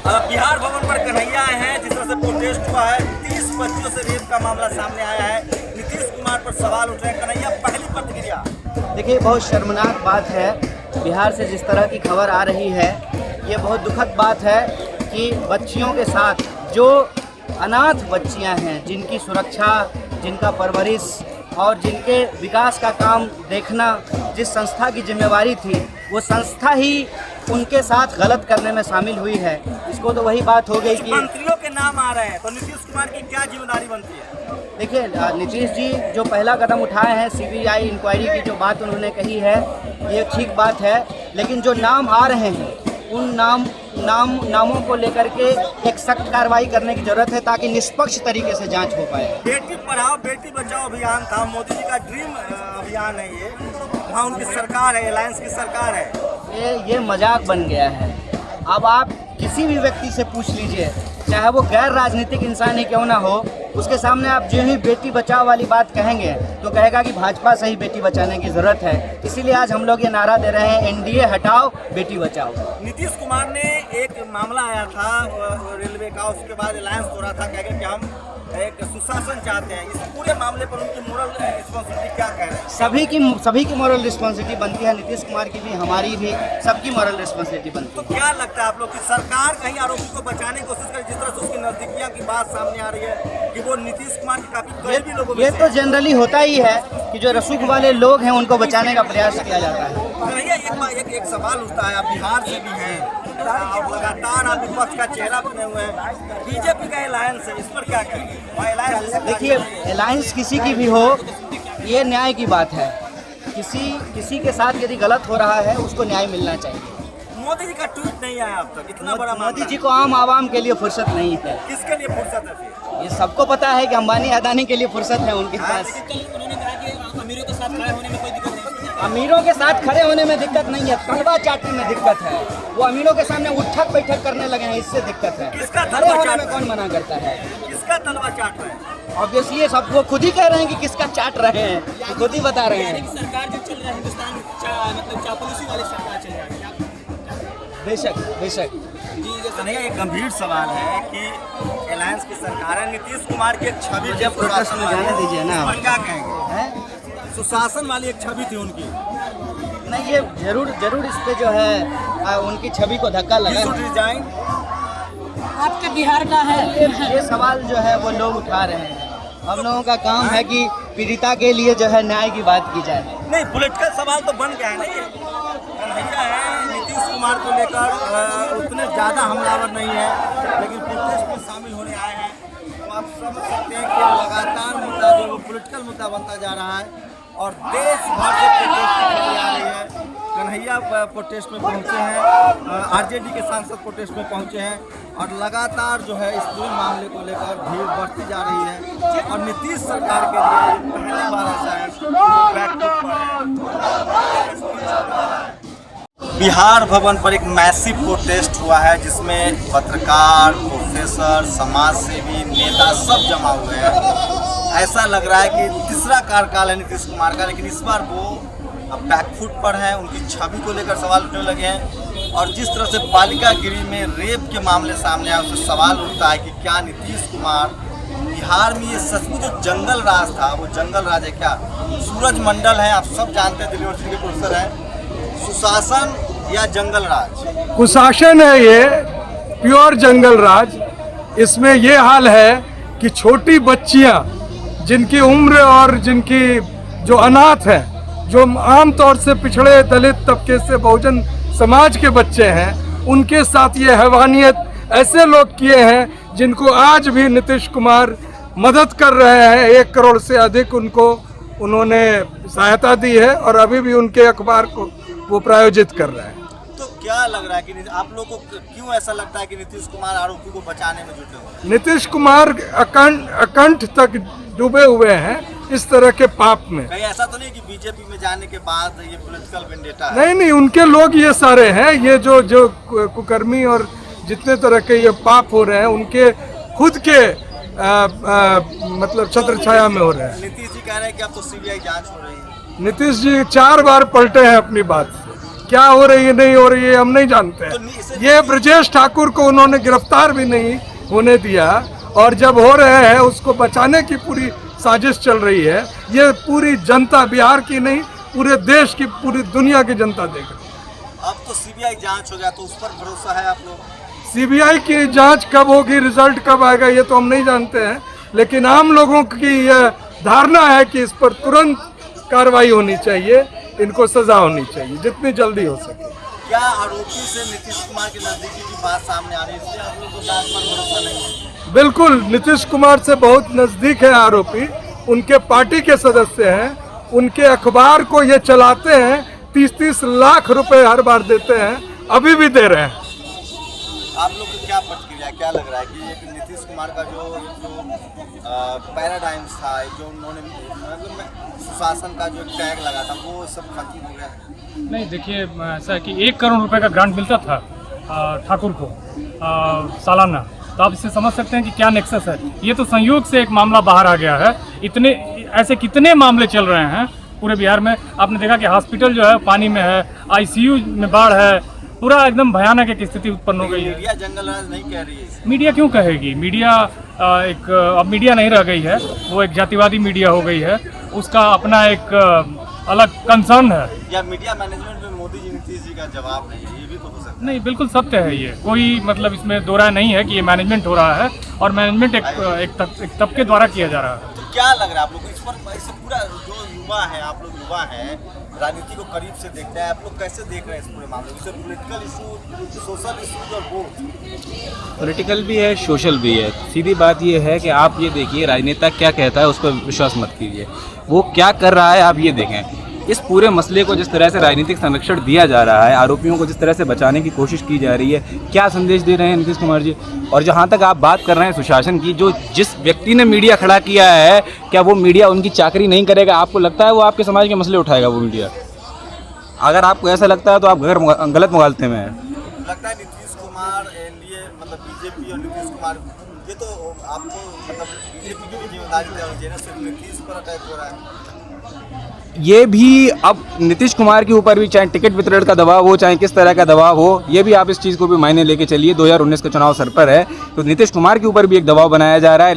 बिहार भवन पर कन्हैया हैं, जिस तरह से प्रोटेस्ट हुआ है, 30 बच्चों से रेप का मामला सामने आया है। नीतीश कुमार पर सवाल उठ रहे हैं। कन्हैया, पहली प्रतिक्रिया। देखिए, बहुत शर्मनाक बात है बिहार से जिस तरह की खबर आ रही है। ये बहुत दुखद बात है कि बच्चियों के साथ जो अनाथ बच्चियां हैं, जिनकी सुरक्षा, जिनका परवरिश और जिनके विकास का काम देखना जिस संस्था की जिम्मेवारी थी, वो संस्था ही उनके साथ गलत करने में शामिल हुई है। इसको तो वही बात हो गई कि मंत्रियों के नाम आ रहे हैं, तो नीतीश कुमार की क्या जिम्मेदारी बनती है? देखिए, नीतीश जी जो पहला कदम उठाए हैं, सीबीआई इंक्वायरी की जो बात उन्होंने कही है, ये ठीक बात है। लेकिन जो नाम आ रहे हैं, उन नामों को लेकर के एक सख्त कार्रवाई करने की जरूरत है, ताकि निष्पक्ष तरीके से जांच हो पाए। बेटी पढ़ाओ बेटी बचाओ अभियान था, मोदी जी का ड्रीम अभियान है ये। वहाँ उनकी सरकार है, अलायंस की सरकार है। ये मजाक बन गया है। अब आप किसी भी व्यक्ति से पूछ लीजिए, चाहे वो गैर राजनीतिक इंसान ही क्यों ना हो, उसके सामने आप जो ही बेटी बचाओ वाली बात कहेंगे तो कहेगा कि भाजपा से ही बेटी बचाने की ज़रूरत है। इसीलिए आज हम लोग ये नारा दे रहे हैं, एनडीए हटाओ, बेटी बचाओ। नीतीश कुमार ने एक मामला आया था रेलवे का, उसके बाद अलायंस तोड़ा था, कह कि हम एक सुशासन चाहते हैं। इस पूरे मामले पर उनकी मोरल रिस्पॉन्सिबिलिटी क्या कह रहे हैं? सभी की मोरल रिस्पॉन्सिबिलिटी बनती है, नीतीश कुमार की भी, हमारी भी, सबकी मोरल रिस्पॉन्सिबिलिटी बनती है। तो क्या लगता है आप लोग की सरकार कहीं आरोपी को बचाने की कोशिश करे, जिस तरह से उसकी नजदीकियां की बात सामने आ रही है कि वो नीतीश कुमार के काफी करीबी लोगों में ये तो जनरली होता ही है कि जो रसूख वाले लोग हैं उनको बचाने का प्रयास किया जाता है। भैया, एक सवाल उठता है, आप बिहार से भी हैं और लगातार आप विपक्ष का चेहरा बने हुए हैं, बीजेपी का अलायंस है, इस पर क्या कहेंगे? देखिए, अलायंस किसी की भी हो, ये न्याय की बात है। किसी के साथ यदि गलत हो रहा है, उसको न्याय मिलना चाहिए। मोदी जी का ट्वीट नहीं आया अब तक, इतना बड़ा मोदी जी को आम आवाम के लिए फुर्सत नहीं है। किसके लिए फुर्सत है फिर? ये सबको पता है कि अंबानी अदानी के लिए फुर्सत है उनके पास। उन्होंने कहा कि अमीरों के साथ खड़े होने में कोई दिक्कत नहीं। अमीरों के साथ खड़े होने में दिक्कत नहीं है, तलवा चाटने में दिक्कत है। वो अमीरों के सामने उठक बैठक करने लगे हैं, इससे दिक्कत है। किसका खड़े होने में कौन मना करता है? किसका तलवा चाट रहे हैं? ऑब्वियसली सब वो खुद ही कह रहे हैं कि किसका चाट रहे हैं, तो खुद ही बता रहे हैं। सरकार जो चल रहा है हिंदुस्तान मतलब चापलूसी वाली सरकार चल रही है। बेशक कन्हैया, एक गंभीर सवाल है कि अलायंस की सरकार है, नीतीश कुमार की एक छवि जब प्रोटेस्ट में जाने दीजिए ना, क्या कहेंगे? सुशासन वाली एक छवि थी उनकी। नहीं, ये जरूर इस पे जो है उनकी छवि को धक्का लगा। डिजाइन आपके बिहार का है। ये सवाल जो है वो लोग उठा रहे हैं। हम लोगों का काम है कि पीड़िता के लिए जो है न्याय की बात की जाए। नहीं, पॉलिटिकल सवाल तो बन गया है ना ये। कन्हैया है, नीतीश कुमार को लेकर उतने ज़्यादा हमलावर नहीं है, लेकिन प्रोटेस्ट में शामिल होने आए हैं। तो आप समझ सकते हैं कि लगातार मुद्दा जो पॉलिटिकल मुद्दा बनता जा रहा है और देश भर से प्रोटेस्ट की खबरें आ रही है। कन्हैया प्रोटेस्ट में पहुंचे हैं, आरजेडी के सांसद प्रोटेस्ट में पहुंचे हैं और लगातार जो है इस पूरे मामले को लेकर भीड़ बढ़ती जा रही है और नीतीश सरकार के लिए पहली बार ऐसा है। बिहार भवन पर एक मैसिव प्रोटेस्ट हुआ है, जिसमें पत्रकार, प्रोफेसर, समाज सेवी, नेता सब जमा हुए हैं। ऐसा लग रहा है कि तीसरा कार्यकाल है नीतीश कुमार का, लेकिन इस बार वो बैकफुट पर है। उनकी छवि को लेकर सवाल उठने लगे हैं और जिस तरह से बालिका गृह में रेप के मामले सामने आए, उससे सवाल उठता है कि क्या नीतीश कुमार बिहार में ये सचमुच जो जंगल राज था, वो जंगल राज है क्या? सूरज मंडल है, आप सब जानते हैं, दिल्ली यूनिवर्सिटी के प्रोफेसर हैं। सुशासन या जंगल राज? कुशासन है ये, प्योर जंगल राज। इसमें ये हाल है कि छोटी बच्चियां जिनकी उम्र और जिनकी जो अनाथ हैं, जो आम तौर से पिछड़े दलित तबके से बहुजन समाज के बच्चे हैं, उनके साथ ये हैवानियत ऐसे लोग किए हैं जिनको आज भी नीतीश कुमार मदद कर रहे हैं। 1 करोड़ से अधिक उन्होंने सहायता दी है और अभी भी उनके अखबार को वो प्रायोजित कर रहे हैं। तो क्या लग रहा है कि आप लोगों को क्यों ऐसा लगता है कि नीतीश कुमार आरोपी को बचाने में जुटे हुए? नीतीश कुमार अकंठ तक डूबे हुए हैं इस तरह के पाप में। कहीं ऐसा तो नहीं कि बीजेपी में जाने के बाद ये पॉलिटिकल वेंडेटा है? नहीं, उनके लोग ये सारे हैं, ये जो कुकर्मी और जितने तरह के ये पाप हो रहे हैं, उनके खुद के मतलब छत्र छाया में हो रहे हैं। नीतीश जी कह रहे हैं कि अब तो सीबीआई जांच हो रही है। नीतीश जी 4 बार पलटे हैं अपनी बात से। क्या हो रही है नहीं हो रही है हम नहीं जानते तो हैं। ये ब्रजेश ठाकुर को उन्होंने गिरफ्तार भी नहीं होने दिया, और जब हो रहे हैं उसको बचाने की पूरी साजिश चल रही है। ये पूरी जनता, बिहार की नहीं पूरे देश की, पूरी दुनिया की जनता देख रही है। अब तो सीबीआई जांच हो गया, तो उस पर भरोसा है आप लोग? सीबीआई की जांच कब होगी, रिजल्ट कब आएगा, ये तो हम नहीं जानते हैं, लेकिन आम लोगों की यह धारणा है कि इस पर तुरंत कार्रवाई होनी चाहिए, इनको सजा होनी चाहिए जितनी जल्दी हो सके। क्या आरोपी से नीतीश कुमार के नजदीकी की बात सामने आ रही है, इसलिए आप लोग को जांच पर भरोसा नहीं है? बिल्कुल, नीतीश कुमार से बहुत नजदीक है आरोपी, उनके पार्टी के सदस्य हैं, उनके अखबार को ये चलाते हैं, 30-30 लाख रुपए हर बार देते हैं, अभी भी दे रहे हैं। आप लोग की क्या प्रतिक्रिया, क्या लग रहा है कि एक नीतीश कुमार का जो पैराडाइम्स था, जो उन्होंने मतलब सुशासन का जो टैग लगा था, वो सब खत्म हो गया? नहीं, देखिए ऐसा है कि 1 करोड़ रुपए का ग्रांट मिलता था ठाकुर को सालाना, तो आप इससे समझ सकते हैं कि क्या नेक्सस है। ये तो संयोग से एक मामला बाहर आ गया है, इतने ऐसे कितने मामले चल रहे हैं पूरे बिहार में। आपने देखा कि हॉस्पिटल जो है पानी में है, आईसीयू में बाढ़ है, पूरा एकदम भयानक एक स्थिति उत्पन्न हो गई है। मीडिया जंगल राज नहीं कह रही है? मीडिया क्यों कहेगी? मीडिया अब मीडिया नहीं रह गई है, वो एक जातिवादी मीडिया हो गई है, उसका अपना एक अलग कंसर्न है। या मीडिया मैनेजमेंट में मोदी जी, नीतीश जी का जवाब नहीं है, ये भी तो हो सकता है? नहीं, बिल्कुल सत्य है ये, कोई मतलब इसमें दो राय नहीं है कि ये मैनेजमेंट हो रहा है, और मैनेजमेंट एक तबके द्वारा किया जा रहा है। तो क्या लग रहा है आप लोग को इस पर? ऐसे पूरा जो युवा है, आप लोग युवा हैं, राजनीति को करीब से देखते हैं, आप लोग कैसे देख रहे हैं इस पूरे मामले को? पॉलिटिकल इशू, सोशल इशू और बोथ? पॉलिटिकल भी है, सोशल भी है। सीधी बात ये है कि आप ये देखिए, राजनेता क्या कहता है उस पर विश्वास मत कीजिए, वो क्या कर रहा है आप ये देखें। इस पूरे मसले को जिस तरह से राजनीतिक संरक्षण दिया जा रहा है, आरोपियों को जिस तरह से बचाने की कोशिश की जा रही है, क्या संदेश दे रहे हैं नीतीश कुमार जी? और जहाँ तक आप बात कर रहे हैं सुशासन की, जिस व्यक्ति ने मीडिया खड़ा किया है, क्या वो मीडिया उनकी चाकरी नहीं करेगा? आपको लगता है वो आपके समाज के मसले उठाएगा वो मीडिया? अगर आपको ऐसा लगता है तो आप गलत मुगालते में हैं। लगता है नीतीश कुमार एनडीए मतलब बीजेपी और नीतीश कुमार, ये तो आपको मतलब बीजेपी की भी जिम्मेदारी है, सिर्फ नीतीश पर अटैक हो रहा है। ये भी अब नीतीश कुमार के ऊपर भी, चाहे टिकट वितरण का दबाव हो, चाहे किस तरह का दबाव हो, ये भी आप इस चीज़ को भी मायने लेके चलिए। 2019 का चुनाव सर पर है, तो नीतीश कुमार के ऊपर भी एक दबाव बनाया जा रहा है।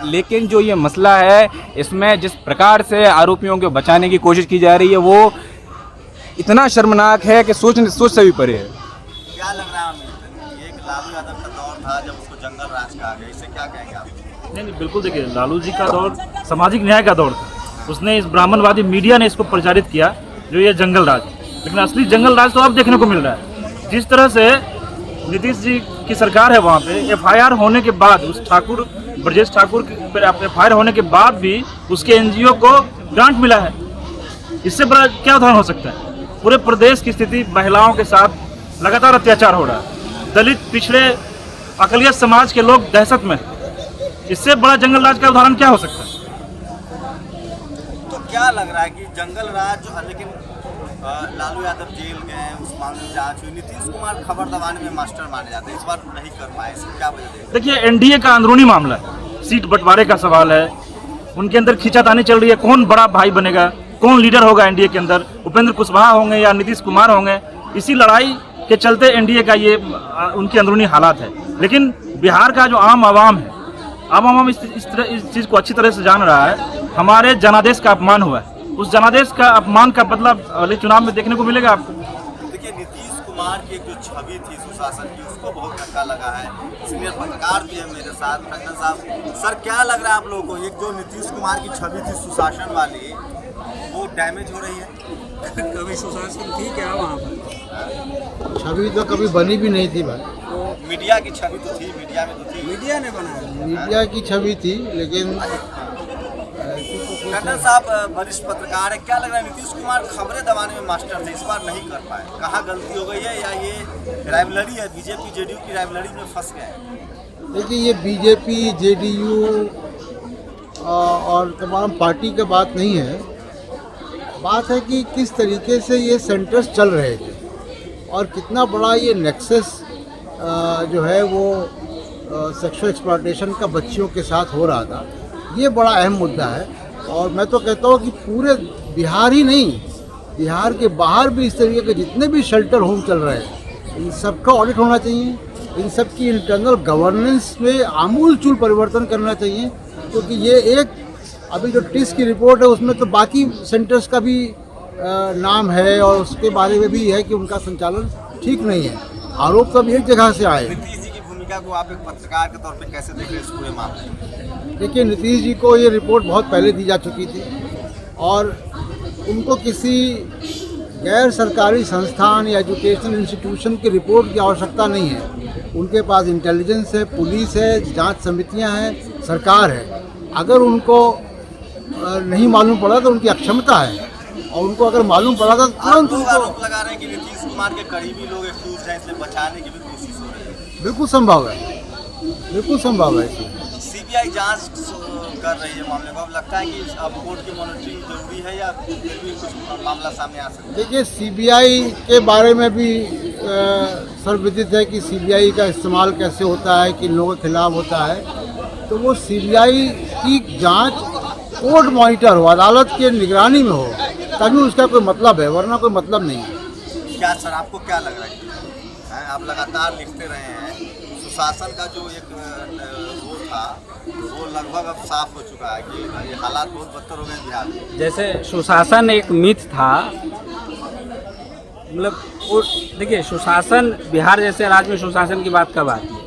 लेकिन जो ये मसला है, इसमें जिस प्रकार से आरोपियों को बचाने की कोशिश की जा रही है, वो इतना शर्मनाक है कि सोच से भी परे है। क्या लग रहा है? एक लालू यादव का दौर था जब उसको जंगल राज कहा गया, इससे क्या कहेंगे आप? नहीं, बिल्कुल देखिए, लालू जी का दौर सामाजिक न्याय का दौर था। उसने इस ब्राह्मणवादी मीडिया ने इसको प्रचारित किया, जो ये जंगल राज, लेकिन असली जंगल राज तो अब देखने को मिल रहा है। जिस तरह से नीतीश जी की सरकार है, वहाँ पे एफआईआर होने के बाद, उस ब्रजेश ठाकुर पर एफआईआर होने के बाद भी उसके एनजीओ को ग्रांट मिला है। इससे बड़ा क्या उदाहरण हो सकता है? पूरे प्रदेश की स्थिति, महिलाओं के साथ लगातार अत्याचार हो रहा है, दलित, पिछड़े, अकलियत समाज के लोग दहशत में। इससे बड़ा जंगल राज का उदाहरण क्या हो सकता है? तो क्या लग रहा है कि जंगल राज जो है, लेकिन लालू यादव जेल गए, उस मामले में जांच हुई, नीतीश कुमार खबर दबाने में मास्टर माने जाते हैं, इस बार नहीं कर पाए, इसकी क्या वजह? देखिए, एनडीए का अंदरूनी मामला है, सीट बंटवारे का सवाल है, उनके अंदर खींचातानी चल रही है, कौन बड़ा भाई बनेगा, कौन लीडर होगा एनडीए के अंदर, उपेंद्र कुशवाहा होंगे या नीतीश कुमार होंगे। इसी लड़ाई के चलते एनडीए का ये उनकी अंदरूनी हालात है। लेकिन बिहार का जो आम आवाम है, आम आवाम इस चीज़ को अच्छी तरह से जान रहा है। हमारे जनादेश का अपमान हुआ है, उस जनादेश का अपमान का बदला अगले चुनाव में देखने को मिलेगा आपको। देखिए, नीतीश कुमार की एक जो छवि थी सुशासन की, उसको बहुत धक्का लगा है। सीनियर पत्रकार भी है मेरे साथ, टंडन साहब। सर, क्या लग रहा है आप लोगों को, एक जो नीतीश कुमार की छवि थी सुशासन वाली, वो डैमेज हो रही है? कभी सुशासन थी क्या वहाँ पर? छवि तो कभी बनी भी नहीं थी भाई। मीडिया की छवि तो थी, मीडिया में तो थी, मीडिया ने बनाया, मीडिया की छवि थी, लेकिन टंडन साहब वरिष्ठ पत्रकार है, क्या लग रहा है नीतीश कुमार खबरें दबाने में मास्टर थे, इस बार नहीं कर पाए? कहाँ गलती हो गई है, या ये राइवलरी है, बीजेपी जेडीयू की राइवलरी में फंस गए? देखिए, ये बीजेपी जेडीयू और तमाम पार्टी की बात नहीं है। बात है कि किस तरीके से ये सेंटर्स चल रहे थे और कितना बड़ा ये नेक्सस जो है वो सेक्सुअल एक्सप्लॉयटेशन का बच्चियों के साथ हो रहा था। ये बड़ा अहम मुद्दा है, और मैं तो कहता हूँ कि पूरे बिहार ही नहीं, बिहार के बाहर भी इस तरीके के जितने भी शेल्टर होम चल रहे हैं, इन सबका ऑडिट होना चाहिए। इन सब की इंटरनल गवर्नेंस में आमूलचूल परिवर्तन करना चाहिए, क्योंकि ये एक अभी जो टिस की रिपोर्ट है उसमें तो बाकी सेंटर्स का भी नाम है और उसके बारे में भी है कि उनका संचालन ठीक नहीं है। आरोप सब एक जगह से आए। नीतीश जी की भूमिका को आप एक पत्रकार के तौर पे कैसे देख रहे हैं इस पूरे मामले में? देखिए, नीतीश जी को ये रिपोर्ट बहुत पहले दी जा चुकी थी और उनको किसी गैर सरकारी संस्थान या एजुकेशन इंस्टीट्यूशन की रिपोर्ट की आवश्यकता नहीं है। उनके पास इंटेलिजेंस है, पुलिस है, जांच समितियां हैं, सरकार है। अगर उनको नहीं मालूम पड़ा तो उनकी अक्षमता है, और उनको अगर मालूम पड़ा था तुरंत उनको। आरोप लगा रहे हैं कि नीतीश कुमार के करीबी लोग एक्यूज हैं, इसलिए बचाने की भी कोशिश हो रही है। बिल्कुल संभव है, बिल्कुल संभव है। सीबीआई जांच कर रही है मामले को। अब लगता है कि अब कोर्ट की मॉनिटरिंग जरूरी है या फिर भी कुछ मामला सामने आ सकता है? देखिए, सीबीआई के बारे में भी सर्वविदित है कि सीबीआई का इस्तेमाल कैसे होता है, किन लोगों के खिलाफ होता है। तो वो सीबीआई की जांच कोर्ट मॉनिटर हो, अदालत के निगरानी में हो, तभी उसका कोई मतलब है, वरना कोई मतलब नहीं है। क्या सर, आपको क्या लग रहा है? आप लगातार लिखते रहे हैं, सुशासन का जो एक वो था वो लगभग अब साफ हो चुका है कि ये हालात बहुत बदतर हो गए बिहार में। जैसे सुशासन एक मिथ था, मतलब वो देखिए, सुशासन बिहार जैसे राज्य में सुशासन की बात कब आती है,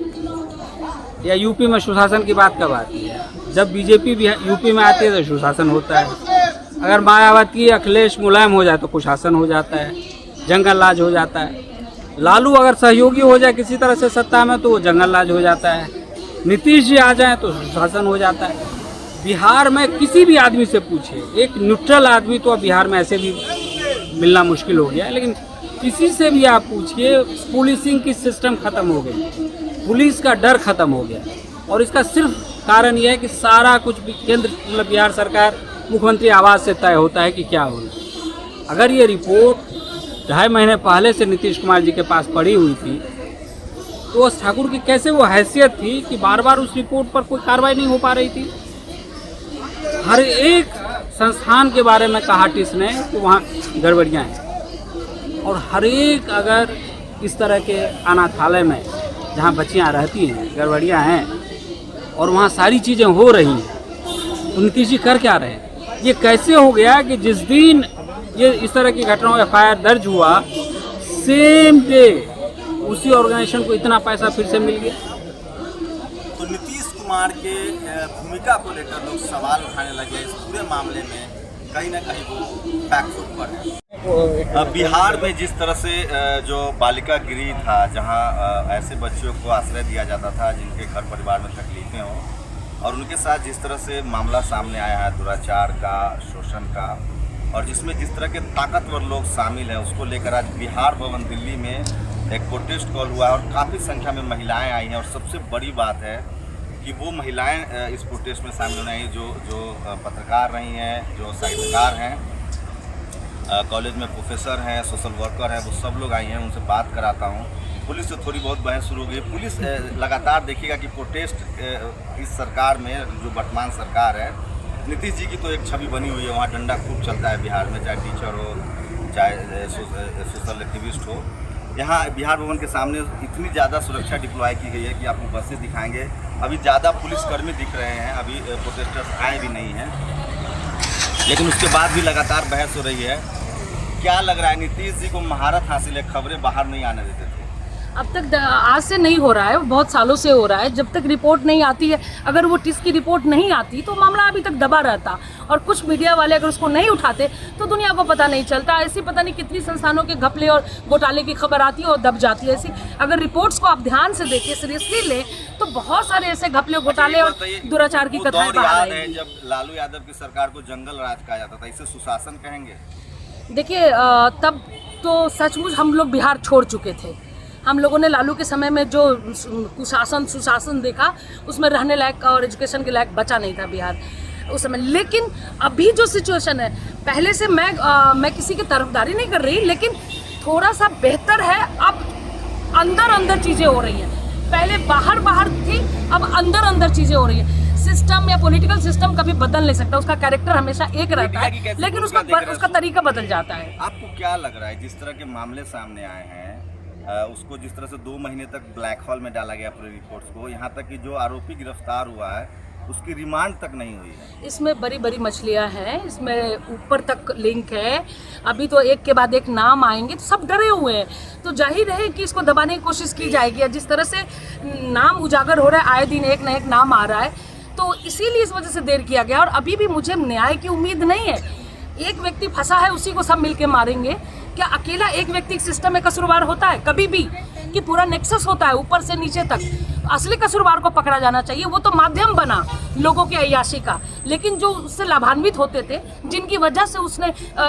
या यूपी में सुशासन की बात कब आती है? जब बीजेपी यूपी में आती है तो सुशासन होता है। अगर मायावती, अखिलेश, मुलायम हो जाए तो कुशासन हो जाता है, जंगल राज हो जाता है। लालू अगर सहयोगी हो जाए किसी तरह से सत्ता में तो वो जंगल राज हो जाता है। नीतीश जी आ जाए तो सुशासन हो जाता है। बिहार में किसी भी आदमी से पूछिए, एक न्यूट्रल आदमी तो अब बिहार में ऐसे भी मिलना मुश्किल हो गया है, लेकिन किसी से भी आप पूछिए, पुलिसिंग की सिस्टम खत्म हो गई, पुलिस का डर खत्म हो गया। और इसका सिर्फ कारण यह है कि सारा कुछ केंद्र मतलब बिहार सरकार मुख्यमंत्री आवास से तय होता है कि क्या होना। अगर ये रिपोर्ट 2.5 महीने पहले से नीतीश कुमार जी के पास पड़ी हुई थी तो उस ठाकुर की कैसे वो हैसियत थी कि बार बार उस रिपोर्ट पर कोई कार्रवाई नहीं हो पा रही थी। हर एक संस्थान के बारे में कहा टिस ने कि वहाँ गड़बड़ियाँ हैं, और हर एक अगर इस तरह के अनाथालय में जहाँ बच्चियाँ रहती हैं गड़बड़ियाँ हैं और वहाँ सारी चीज़ें हो रही हैं, तो नीतीश जी कर क्या रहे हैं? ये कैसे हो गया कि जिस दिन ये इस तरह की घटनाओं एफआईआर दर्ज हुआ, सेम डे उसी ऑर्गेनाइजेशन को इतना पैसा फिर से मिल गया। तो नीतीश कुमार के भूमिका को लेकर लोग सवाल उठाने लगे। इस पूरे मामले में कहीं ना कहीं वो बैकफुट पर है। बिहार में जिस तरह से जो बालिका गृह था, जहां ऐसे बच्चियों को आश्रय दिया जाता था जिनके घर परिवार में तकलीफें हों, और उनके साथ जिस तरह से मामला सामने आया है दुराचार का, शोषण का, और जिसमें जिस तरह के ताकतवर लोग शामिल हैं, उसको लेकर आज बिहार भवन दिल्ली में एक प्रोटेस्ट कॉल हुआ है और काफ़ी संख्या में महिलाएं आई हैं। और सबसे बड़ी बात है कि वो महिलाएं इस प्रोटेस्ट में शामिल होने आई जो पत्रकार रही हैं, जो साहित्यकार हैं, कॉलेज में प्रोफेसर हैं, सोशल वर्कर हैं, वो सब लोग आई हैं। उनसे बात कराता हूँ। पुलिस से थोड़ी बहुत बहस शुरू हो गई। पुलिस लगातार देखिएगा कि प्रोटेस्ट इस सरकार में, जो वर्तमान सरकार है, नीतीश जी की तो एक छवि बनी हुई है। वहाँ डंडा खूब चलता है बिहार में, चाहे टीचर हो, चाहे सोशल एक्टिविस्ट हो। यहाँ बिहार भवन के सामने इतनी ज़्यादा सुरक्षा डिप्लॉय की गई है कि आपको बसें दिखाएंगे, अभी ज़्यादा पुलिसकर्मी दिख रहे हैं, अभी प्रोटेस्टर्स आए भी नहीं हैं, लेकिन उसके बाद भी लगातार बहस हो रही है। क्या लग रहा है, नीतीश जी को महारत हासिल है, खबरें बाहर नहीं आने देते थे? अब तक आज से नहीं हो रहा है, बहुत सालों से हो रहा है। जब तक रिपोर्ट नहीं आती है, अगर वो टिस की रिपोर्ट नहीं आती तो मामला अभी तक दबा रहता, और कुछ मीडिया वाले अगर उसको नहीं उठाते तो दुनिया को पता नहीं चलता। ऐसी पता नहीं कितनी संस्थानों के घपले और घोटाले की खबर आती है और दब जाती है। ऐसी अगर रिपोर्ट्स को आप ध्यान से देखें, सीरियसली लें, तो बहुत सारे ऐसे घपले, घोटाले और दुराचार की कथाएं बाहर आएंगी। जब लालू यादव की सरकार को जंगल राज कहा जाता था, इसे सुशासन कहेंगे? देखिए, तब तो सचमुच हम लोग बिहार छोड़ चुके थे। हम लोगों ने लालू के समय में जो कुशासन सुशासन देखा, उसमें रहने लायक और एजुकेशन के लायक बचा नहीं था बिहार उस समय। लेकिन अभी जो सिचुएशन है, पहले से मैं किसी की तरफदारी नहीं कर रही, लेकिन थोड़ा सा बेहतर है। अब अंदर अंदर चीज़ें हो रही हैं, पहले बाहर बाहर थी, अब अंदर अंदर चीज़ें हो रही हैं। सिस्टम या पॉलिटिकल सिस्टम कभी बदल नहीं सकता, उसका कैरेक्टर हमेशा एक रहता मीडिया की है, कैसी लेकिन भूमिका देख रहे हैं उसका तरीका बदल जाता है। आपको क्या लग रहा है जिस तरह के मामले सामने आए हैं, उसको जिस तरह से 2 महीने तक ब्लैक हॉल में डाला गया पूरे रिपोर्ट्स को, यहाँ तक कि जो आरोपी गिरफ्तार हुआ है उसकी रिमांड तक नहीं हुई है। इसमें बड़ी बड़ी मछलियां हैं, इसमें ऊपर तक लिंक है। अभी तो एक के बाद एक नाम आएंगे तो सब डरे हुए हैं, तो जाहिर है कि इसको दबाने की कोशिश की जाएगी। जिस तरह से नाम उजागर हो रहा है, आए दिन एक न एक नाम आ रहा है, तो इसीलिए इस वजह से देर किया गया। और अभी भी मुझे न्याय की उम्मीद नहीं है। एक व्यक्ति फंसा है, उसी को सब मिलके मारेंगे। क्या अकेला एक व्यक्ति सिस्टम में कसूरवार होता है? कभी भी कि पूरा नेक्सस होता है ऊपर से नीचे तक। असली कसूरवार को पकड़ा जाना चाहिए। वो तो माध्यम बना लोगों की अय्याशी का, लेकिन जो उससे लाभान्वित होते थे, जिनकी वजह से उसने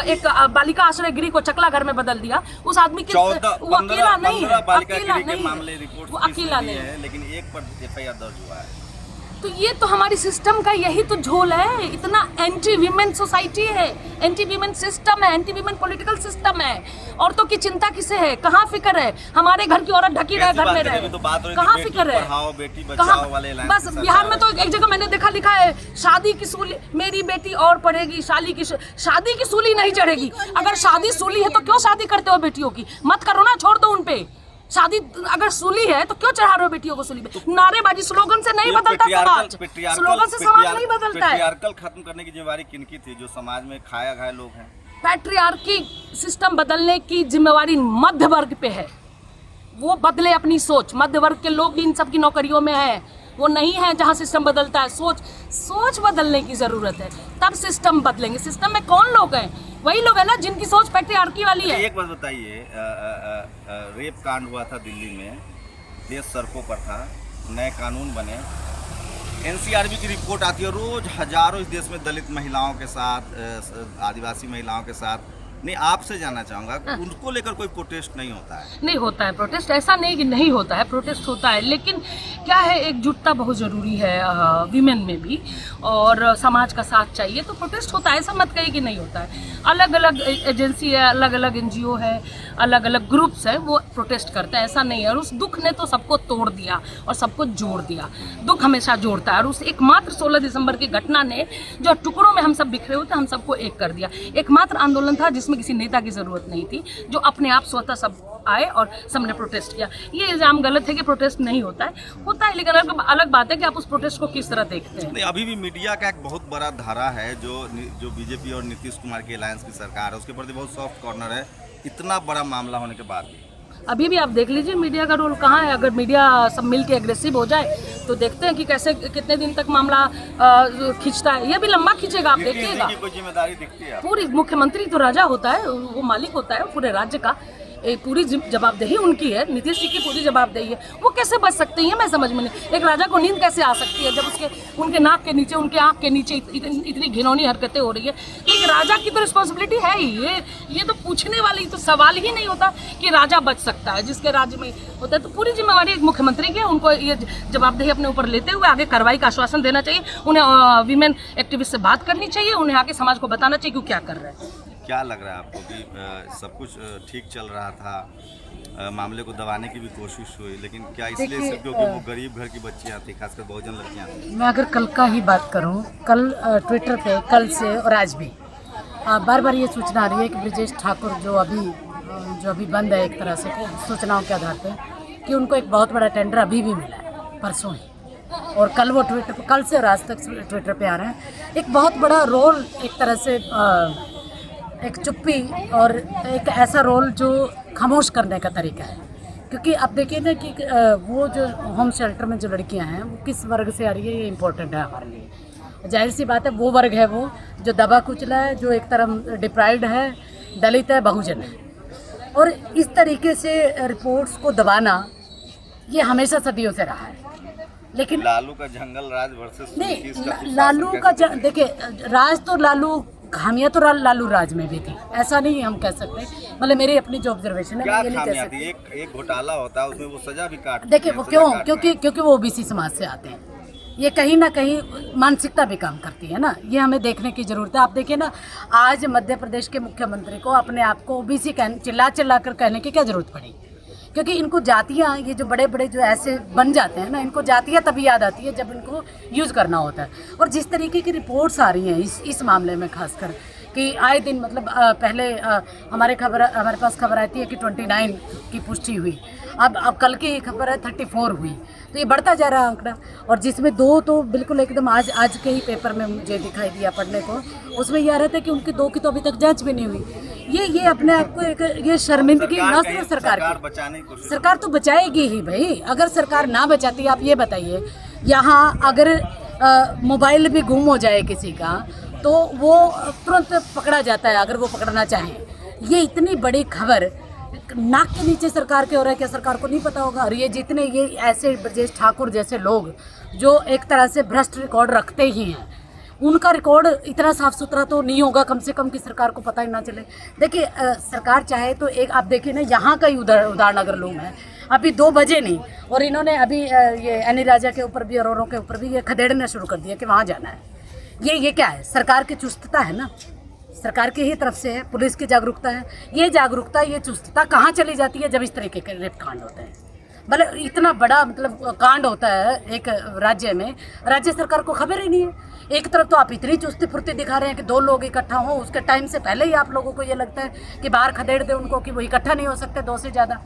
एक बालिका आश्रय गृह को चकला घर में बदल दिया, उस आदमी के वो अकेला नहीं है, अकेला नहीं है, लेकिन एक पर एफआईआर दर्ज हुआ है। तो ये तो हमारी सिस्टम का यही तो झोल है। इतना एंटी वीमेन सोसाइटी है, एंटी वीमेन सिस्टम है, एंटी वीमेन पॉलिटिकल सिस्टम है। औरतों की चिंता किसे है? कहाँ फिक्र है? हमारे घर की औरत ढकी रहे, घर में रहे, कहाँ फिक्र है? कहाँ? बस बिहार में तो एक जगह मैंने देखा लिखा है, शादी की सूली मेरी बेटी और पढ़ेगी, शादी की सूली नहीं चढ़ेगी। अगर शादी सूली है तो क्यों शादी करते हो बेटियों की? मत करो ना, छोड़ दो उनपे। शादी अगर सूली है तो क्यों चढ़ा रहे हो बेटियों को सूली पे? नारेबाजी स्लोगन से नहीं बदलता समाज, स्लोगन से समाज नहीं बदलता है। पैट्रियार्कल खत्म करने की जिम्मेवारी किनकी थी? जो समाज में खाया खाए लोग हैं। पैट्रियार्की सिस्टम बदलने की जिम्मेवारी मध्य वर्ग पे है। वो बदले अपनी सोच। मध्य वर्ग के लोग भी इन सब की नौकरियों में हैं, वो नहीं है जहाँ सिस्टम बदलता है। सोच बदलने की जरूरत है, तब सिस्टम बदलेंगे। सिस्टम में कौन लोग हैं? वही लोग हैं ना जिनकी सोच पैट्रियार्की वाली है। एक बात बताइए, रेप कांड हुआ था दिल्ली में, देश सड़कों पर था, नए कानून बने, एनसीआरबी की रिपोर्ट आती है, रोज हजारों इस देश में दलित महिलाओं के साथ, आदिवासी महिलाओं के साथ। नहीं, आपसे जानना चाहूँगा, उनको लेकर कोई प्रोटेस्ट नहीं होता है? नहीं होता है प्रोटेस्ट, ऐसा नहीं कि नहीं होता है, प्रोटेस्ट होता है। लेकिन क्या है, एकजुटता बहुत ज़रूरी है विमेन में भी, और समाज का साथ चाहिए तो प्रोटेस्ट होता है। ऐसा मत कहिए कि नहीं होता है। अलग अलग एजेंसी है, अलग अलग NGO है, अलग अलग ग्रुप्स हैं, वो प्रोटेस्ट करते हैं, ऐसा नहीं है। और उस दुख ने तो सबको तोड़ दिया और सबको जोड़ दिया। दुख हमेशा जोड़ता है, और उस एकमात्र 16 दिसंबर की घटना ने, जो टुकड़ों में हम सब बिखरे हुए थे, हम सबको एक कर दिया। एकमात्र आंदोलन था जिसमें किसी नेता की जरूरत नहीं थी, जो अपने आप स्वतः सब आए और सबने प्रोटेस्ट किया। ये इल्जाम गलत है कि प्रोटेस्ट नहीं होता है, लेकिन अलग बात है कि आप उस प्रोटेस्ट को किस तरह देखते हैं। नहीं, अभी भी मीडिया का एक बहुत बड़ा धारा है, जो बीजेपी और नीतीश कुमार की अलायंस की सरकार है, उसके प्रति बहुत सॉफ्ट कॉर्नर है, इतना बड़ा मामला होने के बाद भी। अभी भी आप देख लीजिए मीडिया का रोल कहाँ है। अगर मीडिया सब मिल के एग्रेसिव हो जाए तो देखते हैं कि कैसे कितने दिन तक मामला खींचता है। ये भी लंबा खींचेगा, आप देखिएगा। कोई जिम्मेदारी दिखती है? पूरी मुख्यमंत्री तो राजा होता है, वो मालिक होता है पूरे राज्य का। पूरी जवाबदेही उनकी है, नीतीश जी की पूरी जवाबदेही है। वो कैसे बच सकते हैं मैं समझ में नहीं। एक राजा को नींद कैसे आ सकती है जब उनके नाक के नीचे, उनके आँख के नीचे इतनी घिनौनी हरकतें हो रही है। एक राजा की तो रिस्पॉन्सिबिलिटी है ही, ये तो पूछने वाली तो सवाल ही नहीं होता कि राजा बच सकता है जिसके राज्य में होता है। तो पूरी जिम्मेवारी एक मुख्यमंत्री की है, उनको ये जवाबदेही अपने ऊपर लेते हुए आगे कार्रवाई का आश्वासन देना चाहिए। उन्हें वीमेन एक्टिविस्ट से बात करनी चाहिए, उन्हें आगे समाज को बताना चाहिए कि क्या कर रहे हैं। क्या लग रहा है आपको कि सब कुछ ठीक चल रहा था, मामले को दबाने की भी कोशिश हुई, लेकिन क्या इसलिए सिर्फ क्योंकि वो गरीब घर की बच्चियां थी, खासकर बहुजन लड़कियां थी? मैं अगर कल का ही बात करूं, कल ट्विटर पे कल से और आज भी बार बार ये सूचना आ रही है कि ब्रजेश ठाकुर जो अभी बंद है एक तरह से सूचनाओं के आधार पे, कि उनको एक बहुत बड़ा टेंडर अभी भी मिला है, परसों ही। और कल वो ट्विटर पे, कल से और आज तक ट्विटर पे आ रहे हैं। एक बहुत बड़ा रोल, एक तरह से एक चुप्पी और एक ऐसा रोल जो खामोश करने का तरीका है। क्योंकि अब देखिए ना कि वो जो होम शेल्टर में जो लड़कियां हैं वो किस वर्ग से आ रही है, ये इम्पोर्टेंट है हमारे लिए। जाहिर सी बात है वो वर्ग है वो जो दबा कुचला है, जो एक तरफ डिप्राइव्ड है, दलित है, बहुजन है। और इस तरीके से रिपोर्ट्स को दबाना ये हमेशा सदियों से रहा है। लेकिन लालू का जंगल राज वर्सेस नहीं, लालू का देखिए राज तो लालू, खामियां तो लालू राज में भी थी, ऐसा नहीं हम कह सकते। मतलब मेरी अपनी जो ऑब्जर्वेशन है, क्या खामियां थी? एक घोटाला होता है, उसमें वो सजा भी काटते हैं। देखिए वो क्यों, क्योंकि वो ओबीसी समाज से आते हैं। ये कहीं ना कहीं मानसिकता भी काम करती है ना, ये हमें देखने की जरूरत है। आप देखिए ना, आज मध्य प्रदेश के मुख्यमंत्री को अपने आप को ओबीसी चिल्ला कर कहने की क्या जरूरत पड़ी? क्योंकि इनको जातियाँ, ये जो बड़े बड़े जो ऐसे बन जाते हैं ना, इनको जातियाँ तभी याद आती है जब इनको यूज़ करना होता है। और जिस तरीके की रिपोर्ट्स आ रही हैं इस मामले में खासकर कि आए दिन मतलब पहले हमारे पास खबर आती है कि 29 की पुष्टि हुई, अब कल की खबर है 34 हुई, तो ये बढ़ता जा रहा है आंकड़ा। और जिसमें 2 तो बिल्कुल एकदम आज के ही पेपर में मुझे दिखाई दिया पढ़ने को, उसमें यह आ रहा था कि उनकी 2 की तो अभी तक जांच भी नहीं हुई। ये अपने आप को एक ये शर्मिंदगी न सिर्फ सरकार की, सरकार तो बचाएगी ही भाई। अगर सरकार ना बचाती, आप ये बताइए, यहाँ अगर मोबाइल भी गुम हो जाए किसी का तो वो तुरंत पकड़ा जाता है अगर वो पकड़ना चाहें। ये इतनी बड़ी खबर नाक के नीचे सरकार के हो रहा है, क्या सरकार को नहीं पता होगा? और ये जितने ये ऐसे ब्रजेश ठाकुर जैसे लोग जो एक तरह से भ्रष्ट रिकॉर्ड रखते ही हैं, उनका रिकॉर्ड इतना साफ सुथरा तो नहीं होगा कम से कम कि सरकार को पता ही ना चले। देखिए सरकार चाहे तो एक आप देखिए ना, यहाँ का ही उदाहरण अगर लूँ मैं, अभी 2 बजे नहीं और इन्होंने अभी ये एनी राजा के ऊपर भी और औरों के ऊपर भी ये खदेड़ना शुरू कर दिया कि वहाँ जाना है। ये क्या है? सरकार की चुस्तता है ना, सरकार की ही तरफ से है, पुलिस की जागरूकता है। ये जागरूकता, ये चुस्तता कहाँ चली जाती है जब इस तरीके के रेप कांड होते हैं? मतलब इतना बड़ा मतलब कांड होता है एक राज्य में, राज्य सरकार को खबर ही नहीं है। एक तरफ तो आप इतनी चुस्ती फुर्ती दिखा रहे हैं कि 2 लोग इकट्ठा हों, उसके टाइम से पहले ही आप लोगों को ये लगता है कि बाहर खदेड़ दे उनको कि वो इकट्ठा नहीं हो सकते 2 से ज़्यादा।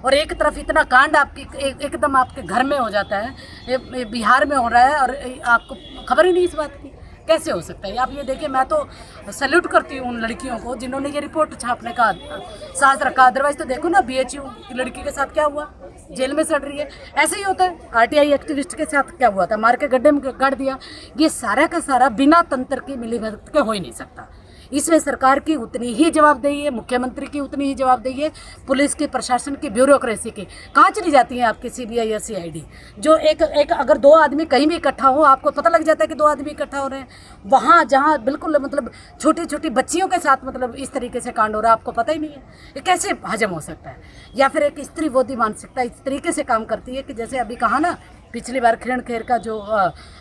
और एक तरफ इतना कांड एकदम आपके घर में हो जाता है, ये बिहार में हो रहा है और आपको खबर ही नहीं इस बात की। कैसे हो सकता है? आप ये देखिए, मैं तो सैल्यूट करती हूँ उन लड़कियों को जिन्होंने ये रिपोर्ट छापने का साहस रखा। अदरवाइज तो देखो ना, BHU की लड़की के साथ क्या हुआ, जेल में सड़ रही है। ऐसे ही होता है, RTI एक्टिविस्ट के साथ क्या हुआ था, मार के गड्ढे में गाड़ दिया। ये सारा का सारा बिना तंत्र की मिलीभगत के हो ही नहीं सकता। इसमें सरकार की उतनी ही जवाबदेही है, मुख्यमंत्री की उतनी ही जवाबदेही है, पुलिस की, प्रशासन की, ब्यूरोक्रेसी की। कहाँ चली जाती हैं आपकी CBI या CID? जो एक अगर 2 आदमी कहीं भी इकट्ठा हो, आपको पता लग जाता है कि 2 आदमी इकट्ठा हो रहे हैं। वहाँ जहाँ बिल्कुल मतलब छोटी छोटी बच्चियों के साथ मतलब इस तरीके से कांड हो रहा है, आपको पता ही नहीं है। ये कैसे हजम हो सकता है? या फिर एक स्त्री विरोधी मानसिकता इस तरीके से काम करती है कि जैसे अभी कहा ना, पिछली बार किरण खेर का जो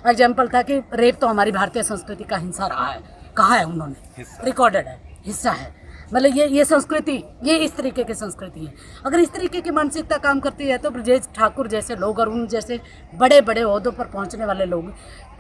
एग्जाम्पल था कि रेप तो हमारी भारतीय संस्कृति का हिस्सा रहा है, कहा है उन्होंने, रिकॉर्डेड है, हिस्सा है। मतलब ये संस्कृति, ये इस तरीके की संस्कृति है। अगर इस तरीके की मानसिकता काम करती है तो ब्रजेश ठाकुर जैसे लोग और उन जैसे बड़े बड़े ओहदों पर पहुंचने वाले लोग,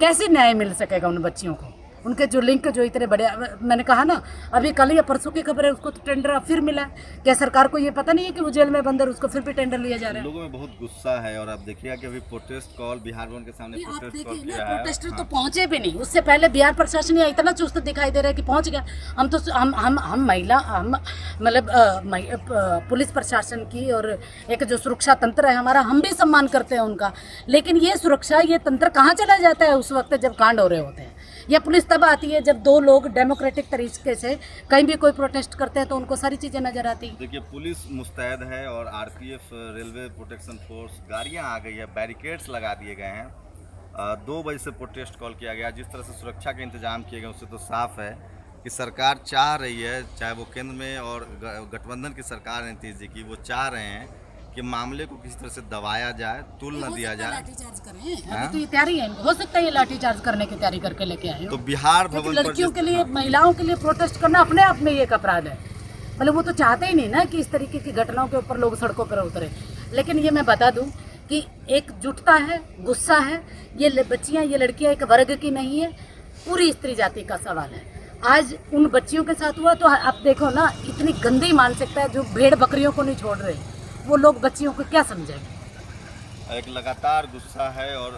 कैसे न्याय मिल सकेगा उन बच्चियों को? उनके जो लिंक जो इतने बड़े, मैंने कहा ना अभी कल या परसों की खबर है, उसको तो टेंडर फिर मिला है। क्या सरकार को ये पता नहीं है कि वो जेल में बंद है, उसको फिर भी टेंडर लिया जा रहा है? लोगों में बहुत गुस्सा है। और आप देखिएगा कि अभी प्रोटेस्ट कॉल बिहार भवन के सामने प्रोटेस्ट कॉल किया है। प्रोटेस्टर तो पहुंचे भी नहीं, उससे पहले बिहार प्रशासन यहाँ इतना चुस्त दिखाई दे रहा है कि पहुंच गया। हम तो हम महिला, हम मतलब पुलिस प्रशासन की और एक जो सुरक्षा तंत्र है हमारा, हम भी सम्मान करते हैं उनका। लेकिन ये सुरक्षा, ये तंत्र कहाँ चला जाता है उस वक्त जब कांड हो रहे होते हैं? या पुलिस तब आती है जब 2 लोग डेमोक्रेटिक तरीके से कहीं भी कोई प्रोटेस्ट करते हैं तो उनको सारी चीज़ें नजर आती हैं। देखिए, पुलिस मुस्तैद है और RPF रेलवे प्रोटेक्शन फोर्स गाड़ियां आ गई है, बैरिकेड्स लगा दिए गए हैं। 2 बजे से प्रोटेस्ट कॉल किया गया। जिस तरह से सुरक्षा के इंतजाम किए गए उससे तो साफ है कि सरकार चाह रही है, चाहे वो केंद्र में और गठबंधन की सरकार है नीतीश जी की, वो चाह रहे हैं कि मामले को किसी तरह से दबाया जाए, तुल न दिया जाए। लाठीचार्ज करें, अभी तो ये तैयारी है, हो सकता है ये लाठीचार्ज करने की तैयारी करके लेके आए हो। तो बिहार भवन पर लड़कियों के लिए, महिलाओं के लिए प्रोटेस्ट करना अपने आप में एक अपराध है। मतलब वो तो चाहते ही नहीं ना कि इस तरीके की घटनाओं के ऊपर लोग सड़कों पर उतरे। लेकिन ये मैं बता दूं कि एक जुटता है, गुस्सा है। ये बच्चियां, ये लड़कियां एक वर्ग की नहीं है, पूरी स्त्री जाति का सवाल है। आज उन बच्चियों के साथ हुआ तो आप देखो ना, इतनी गंदी मानसिकता है, जो भेड़ बकरियों को नहीं छोड़ रहे, वो लोग बच्चियों को क्या समझेंगे? एक लगातार गुस्सा है और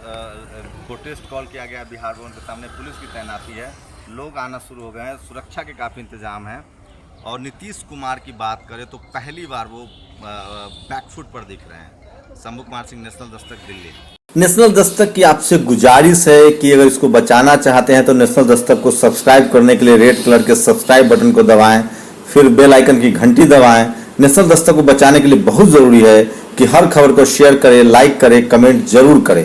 प्रोटेस्ट कॉल किया गया बिहार भवन के सामने। पुलिस की तैनाती है, लोग आना शुरू हो गए हैं, सुरक्षा के काफ़ी इंतजाम है। और नीतीश कुमार की बात करें तो पहली बार वो बैकफुट पर दिख रहे हैं। शंभू कुमार सिंह, नेशनल दस्तक, दिल्ली। नेशनल दस्तक की आपसे गुजारिश है कि अगर इसको बचाना चाहते हैं तो नेशनल दस्तक को सब्सक्राइब करने के लिए रेड कलर के सब्सक्राइब बटन को दबाएं, फिर बेल आइकन की घंटी दबाएं। नेशनल दस्तक को बचाने के लिए बहुत ज़रूरी है कि हर खबर को शेयर करें, लाइक करें, कमेंट जरूर करें।